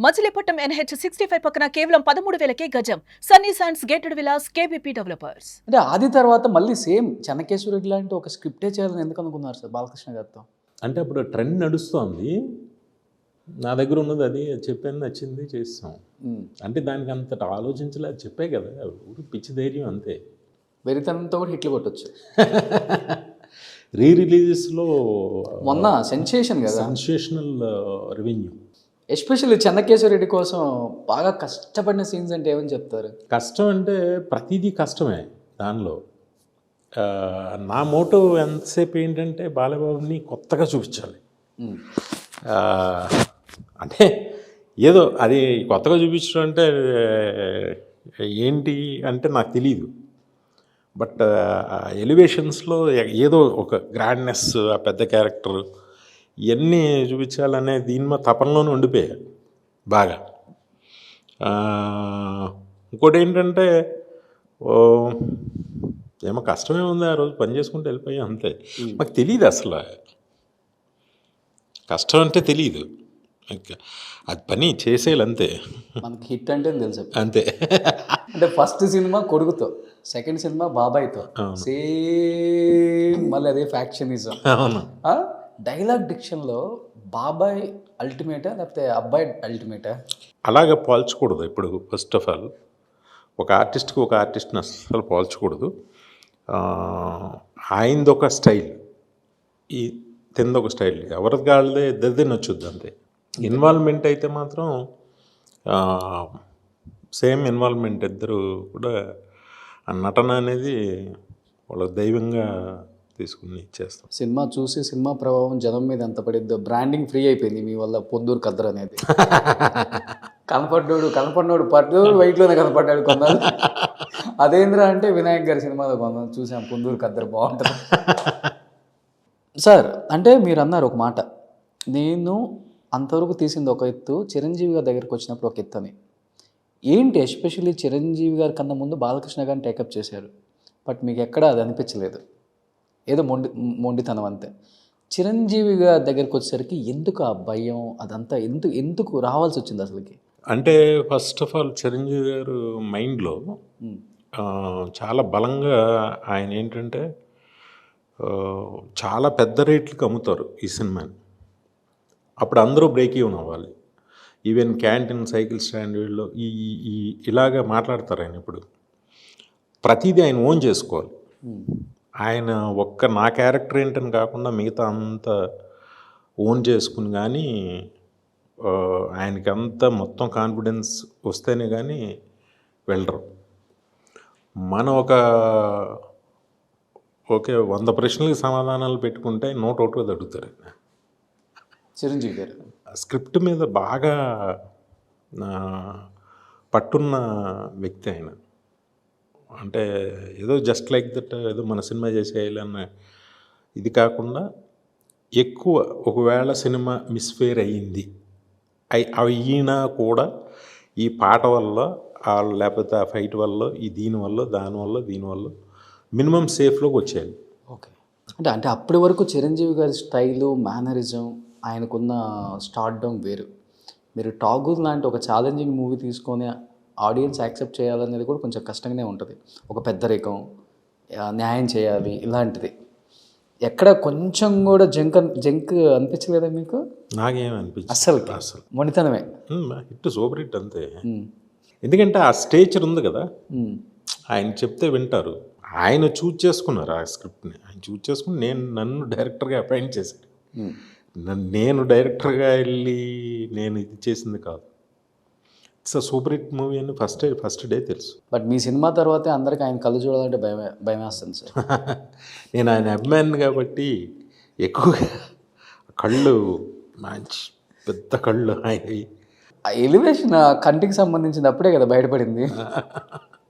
Machilipatnam NH 65 పక్కన కేవలం 13,000కే గజం. Sunny sands gated Vilas KBP developers. అంటే ఆది తర్వాత మళ్ళీ సేమ్ చెన్నకేశ్వర లాంటి ఒక స్క్రిప్టే చేయాలని ఎందుకు అనుకున్నారు సార్ బాలకృష్ణ గారితో? అంటే అప్పుడు ట్రెండ్ నడుస్తోంది, నా దగ్గర ఉన్నది అది చెప్పాను, నచ్చింది, చేస్తాం. అంటే దానికి అంతట ఆలోచించలే, అది చెప్పే కదా, ఊరు పిచ్చి ధైర్యం అంతే. వెరితనంతో కూడా హిట్లు కొట్టచ్చు. రిలీజెస్లో మొన్న సెన్సేషన్ కదా, sensational revenue. Especially Chennakeswara Reddy కోసం బాగా కష్టపడిన సీన్స్ అంటే ఏమని చెప్తారు? కష్టం అంటే ప్రతిదీ కష్టమే దానిలో. నా మోటో ఎంతసేపు ఏంటంటే బాలబాబుని కొత్తగా చూపించాలి. అంటే ఏదో అది కొత్తగా చూపించడం అంటే ఏంటి అంటే నాకు తెలియదు, బట్ ఎలివేషన్స్లో ఏదో ఒక గ్రాండ్నెస్, ఆ పెద్ద క్యారెక్టర్ ఇవన్నీ చూపించాలనే దీని తపనలోనే ఉండిపోయా బాగా. ఇంకోటి ఏంటంటే ఏమో కష్టమే ఉంది, ఆ రోజు పని చేసుకుంటూ వెళ్ళిపోయా అంతే. మాకు తెలియదు అసలు కష్టం అంటే తెలియదు, అది పని చేసేయాలి అంతే. మనకి హిట్ అంటే తెలుసు అంతే. అంటే ఫస్ట్ సినిమా కొడుకుతో, సెకండ్ సినిమా బాబాయ్తో, సేమ్ మళ్ళీ అదే ఫ్యాక్షనిజం. అవును. డైలాగ్ డిక్షన్లో బాబాయ్ అల్టిమేటా లేకపోతే అబ్బాయి అల్టిమేటా? అలాగే పోల్చకూడదు ఇప్పుడు. ఫస్ట్ ఆఫ్ ఆల్ ఒక ఆర్టిస్ట్కి ఒక ఆర్టిస్ట్ని అసలు పోల్చకూడదు. ఆయనదొక స్టైల్, ఈ తిందొక స్టైల్, ఎవరిది కాళ్ళదే ఇద్దరిదే నచ్చుద్ది అంతే. ఇన్వాల్వ్మెంట్ అయితే మాత్రం సేమ్ ఇన్వాల్వ్మెంట్, ఇద్దరు కూడా ఆ నటన అనేది వాళ్ళ దైవంగా తీసుకుని ఇచ్చేస్తాం. సినిమా చూసి సినిమా ప్రభావం జనం మీద ఎంత పడిద్దో, బ్రాండింగ్ ఫ్రీ అయిపోయింది మీ వల్ల. పొందూరు కద్దరు అనేది కనపడినోడు పడ్డోడు వైట్లోనే కనపడ్డాడు కొన్నాడు. అదేంద్ర అంటే వినాయక్ గారి సినిమాలో కొందాం చూసాం, పొందూరు కద్దరు బాగుంటుంది. సార్ అంటే మీరు అన్నారు ఒక మాట, నేను అంతవరకు తీసింది ఒక ఎత్తు, చిరంజీవి గారి దగ్గరికి వచ్చినప్పుడు ఒక ఎత్తు అని. ఏంటి ఎస్పెషల్లీ చిరంజీవి గారి కన్నా ముందు బాలకృష్ణ గారిని టేకప్ చేశారు, బట్ మీకు ఎక్కడ అది అనిపించలేదు, ఏదో మొండితనం అంతే. చిరంజీవి గారి దగ్గరికి వచ్చేసరికి ఎందుకు ఆ భయం అదంతా ఎందుకు రావాల్సి వచ్చింది అసలుకి? అంటే ఫస్ట్ ఆఫ్ ఆల్ చిరంజీవి గారు మైండ్లో చాలా బలంగా ఆయన ఏంటంటే చాలా పెద్ద రేట్లకు అమ్ముతారు ఈ సినిమాని. అప్పుడు అందరూ బ్రేక్ ఈవెన్ అవ్వాలి. ఈవెన్ క్యాంటీన్, సైకిల్ స్టాండ్ వీళ్ళు ఈ ఇలాగా మాట్లాడతారు ఆయన. ఇప్పుడు ప్రతిదీ ఆయన ఓన్ చేసుకోవాలి. ఆయన ఒక్క నా క్యారెక్టర్ ఏంటని కాకుండా మిగతా అంతా ఓన్ చేసుకుని కానీ ఆయనకి అంతా మొత్తం కాన్ఫిడెన్స్ వస్తేనే కానీ వెళ్ళరు. మనం ఓకే 100 ప్రశ్నలకు సమాధానాలు పెట్టుకుంటే 101 అడుగుతారు. చిరంజీవి గారు స్క్రిప్ట్ మీద బాగా పట్టున్న వ్యక్తి ఆయన. అంటే ఏదో జస్ట్ లైక్ దట్ ఏదో మన సినిమా చేసేయాలన్న ఇది కాకుండా, ఎక్కువ ఒకవేళ సినిమా మిస్ఫేర్ అయ్యింది అయినా కూడా ఈ పాట వల్ల లేకపోతే ఆ ఫైట్ వల్ల, ఈ దీనివల్ల దీనివల్ల మినిమం సేఫ్లోకి వచ్చేయాలి. ఓకే. అంటే అప్పటి వరకు చిరంజీవి గారి స్టైలు, మేనరిజం, ఆయనకున్న స్టార్డమ్ వేరు. మీరు ఠాగూర్ లాంటి ఒక ఛాలెంజింగ్ మూవీ తీసుకొని ఆడియన్స్ యాక్సెప్ట్ చేయాలనేది కూడా కొంచెం కష్టంగానే ఉంటుంది. ఒక పెద్దరికం, న్యాయం చేయాలి, ఇలాంటిది ఎక్కడ కొంచెం కూడా జంక్ అనిపించలేదా మీకు? నాకేం అనిపించింది అసలు మొండితనమే. హిట్, సూపర్ హిట్ అంతే. ఎందుకంటే ఆ స్టేచర్ ఉంది కదా, ఆయన చెప్తే వింటారు. ఆయన చూజ్ చేసుకున్నారు ఆ స్క్రిప్ట్ని, ఆయన చూజ్ చేసుకుని నన్ను డైరెక్టర్గా అపాయింట్ చేశారు. నేను డైరెక్టర్గా వెళ్ళి నేను ఇది చేసింది కాదు. It's a super hit movie అని ఫస్ట్ డే తెలుసు. బట్ మీ సినిమా తర్వాతే అందరికి ఆయన కళ్ళు చూడాలంటే భయం వేస్తుంది సార్. నేను ఆయన అభిమాని కాబట్టి ఎక్కువగా కళ్ళు మంచి పెద్ద కళ్ళు ఆయన. ఆ ఎలివేషన్ కంటికి సంబంధించింది అప్పుడే కదా బయటపడింది.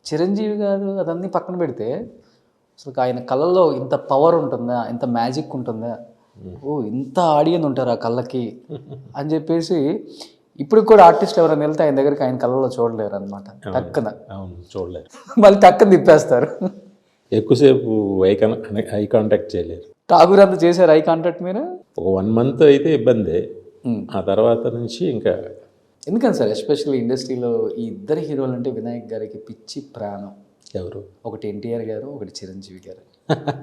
చిరంజీవి గారు అదన్నీ పక్కన పెడితే అసలు ఆయన కళ్ళల్లో ఇంత పవర్ ఉంటుందా, ఇంత మ్యాజిక్ ఉంటుందా, ఇంత ఆడియన్స్ ఉంటారు ఆ కళ్ళకి అని చెప్పేసి ఇప్పుడు కూడా ఆర్టిస్టులు ఎవరైనా వెళ్తే ఆయన దగ్గరికి ఆయన కళ్ళలో చూడలేరు అనమాట. టక్కన చూడలేరు, మళ్ళీ టక్కన తిప్పేస్తారు. ఎక్కువసేపు ఐ కాంటాక్ట్ చేయలేరు. ఠాగూర్ అంతా చేశారు ఐ కాంటాక్ట్ మీరు? ఒక 1 month అయితే ఇబ్బంది, ఆ తర్వాత నుంచి ఇంకా ఎందుకని సార్ ఎస్పెషల్లీ ఇండస్ట్రీలో ఈ ఇద్దరు హీరోలు అంటే వినాయక్ గారికి పిచ్చి ప్రాణం. ఎవరు? ఒకటి ఎన్టీఆర్ గారు, ఒకటి చిరంజీవి గారు.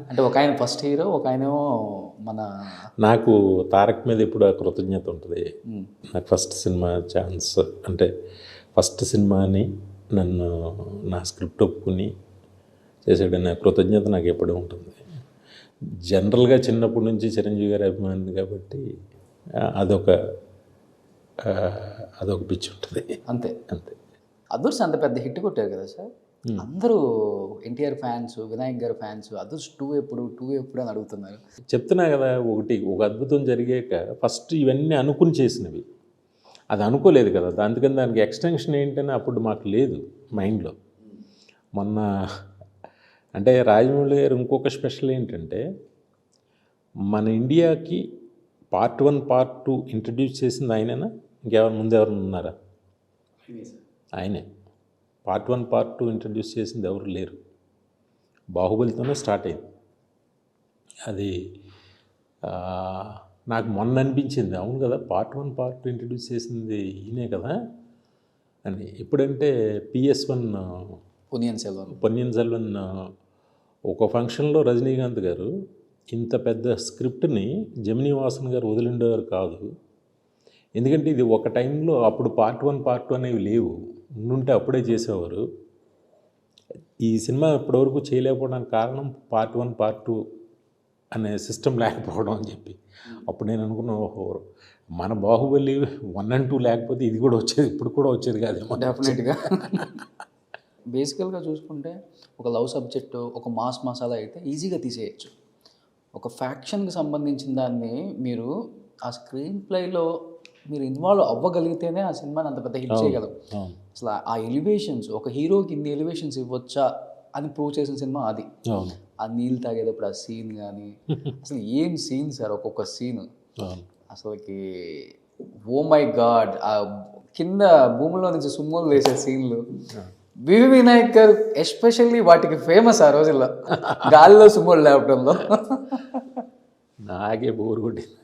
అంటే ఒక ఆయన ఫస్ట్ హీరో, ఒక ఆయనేమో మన నాకు తారక్ మీద ఇప్పుడు ఆ కృతజ్ఞత ఉంటుంది. నాకు ఫస్ట్ సినిమా ఛాన్స్ అంటే ఫస్ట్ సినిమాని నన్ను నా స్క్రిప్ట్ ఒప్పుకుని చేసాడనే కృతజ్ఞత నాకు ఎప్పుడూ ఉంటుంది. జనరల్గా చిన్నప్పటి నుంచి చిరంజీవి గారి అభిమాని కాబట్టి అదొక పిచ్చి ఉంటుంది. అంతే. అంతే. అదుర్స్ అంత పెద్ద హిట్ కొట్టారు కదా సార్. అందరూ ఎన్టీఆర్ ఫ్యాన్స్, వినాయక్ గారి ఫ్యాన్స్ అదుర్స్ 2 ఎప్పుడు అని అడుగుతున్నారు. చెప్తున్నా కదా, ఒక అద్భుతం జరిగాక ఫస్ట్ ఇవన్నీ అనుకుని చేసినవి, అది అనుకోలేదు కదా. అందుకని దానికి ఎక్స్టెన్షన్ ఏంటని అప్పుడు మాకు లేదు మైండ్లో. మొన్న అంటే రాజమౌళి గారు ఇంకొక స్పెషల్ ఏంటంటే మన ఇండియాకి పార్ట్ 1 పార్ట్ 2 ఇంట్రడ్యూస్ చేసింది ఆయనేనా, ముందెవరు ఉన్నారా? ఆయనే. పార్ట్ 1 పార్ట్ 2 ఇంట్రడ్యూస్ చేసింది ఎవరు లేరు. బాహుబలితోనే స్టార్ట్ అయింది అది. నాకు మొన్న అనిపించింది, అవును కదా పార్ట్ 1 పార్ట్ 2 ఇంట్రడ్యూస్ చేసింది ఈయనే కదా అని. ఎప్పుడంటే PS1 పొన్నియిన్ సెల్వన్ ఒక ఫంక్షన్లో రజనీకాంత్ గారు ఇంత పెద్ద స్క్రిప్ట్ని జమినీ వాసన్ గారు వదిలిండేవారు కాదు. ఎందుకంటే ఇది ఒక టైంలో అప్పుడు పార్ట్ 1 పార్ట్ 2 అనేవి లేవు, ఉండుంటే అప్పుడే చేసేవారు. ఈ సినిమా ఇప్పటివరకు చేయలేకపోవడానికి కారణం పార్ట్ 1 పార్ట్ 2 అనే సిస్టమ్ లేకపోవడం అని చెప్పి. అప్పుడు నేను అనుకున్నాను, ఓహో మన బాహుబలి 1 and 2 లేకపోతే ఇది కూడా వచ్చేది, ఇప్పుడు కూడా వచ్చేది కాదేమో. డెఫినెట్గా. బేసికల్గా చూసుకుంటే ఒక లవ్ సబ్జెక్టు, ఒక మాస్ మసాలా అయితే ఈజీగా తీసేయచ్చు. ఒక ఫ్యాక్షన్కి సంబంధించిన దాన్ని మీరు ఆ స్క్రీన్ ప్లేలో మీరు ఇన్వాల్వ్ అవ్వగలిగితేనే ఆ సినిమాని అంత పెద్ద హిట్ చేయగలరు. అసలు ఆ ఎలివేషన్స్, ఒక హీరోకి ఇన్ని ఎలివేషన్స్ ఇవ్వచ్చా అని ప్రూవ్ చేసిన సినిమా అది. ఆ నీళ్ళు తాగేటప్పుడు ఆ సీన్ కానీ అసలు ఏం సీన్ సార్, ఒక్కొక్క సీన్ అసలుకి ఓ మై గాడ్. ఆ కింద భూమిలో నుంచి సుమ్మలు వేసే సీన్లు వివి వినాయక్ గారు ఎస్పెషల్లీ వాటికి ఫేమస్ ఆ రోజుల్లో, గాలిలో సుమ్మలు లేపడంలో. నాకే బోర్ కొట్టింది.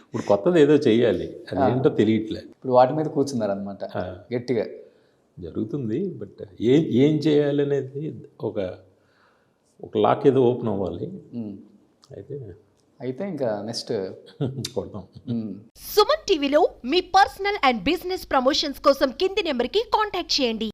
ఇప్పుడు కొత్తది ఏదో చెయ్యాలి, అదేంటో తెలియట్లే. ఇప్పుడు వాటి మీద కూర్చున్నారనమాట గట్టిగా. జరుగుతుంది, బట్ ఏం చేయాలి అనేది ఒక లాక్ ఏదో ఓపెన్ అవ్వాలి. అయితే ఇంకా నెక్స్ట్ కొడతాం. సుమన్ టీవీలో మీ పర్సనల్ అండ్ బిజినెస్ ప్రమోషన్స్ కోసం కింది నెంబర్కి కాంటాక్ట్ చేయండి.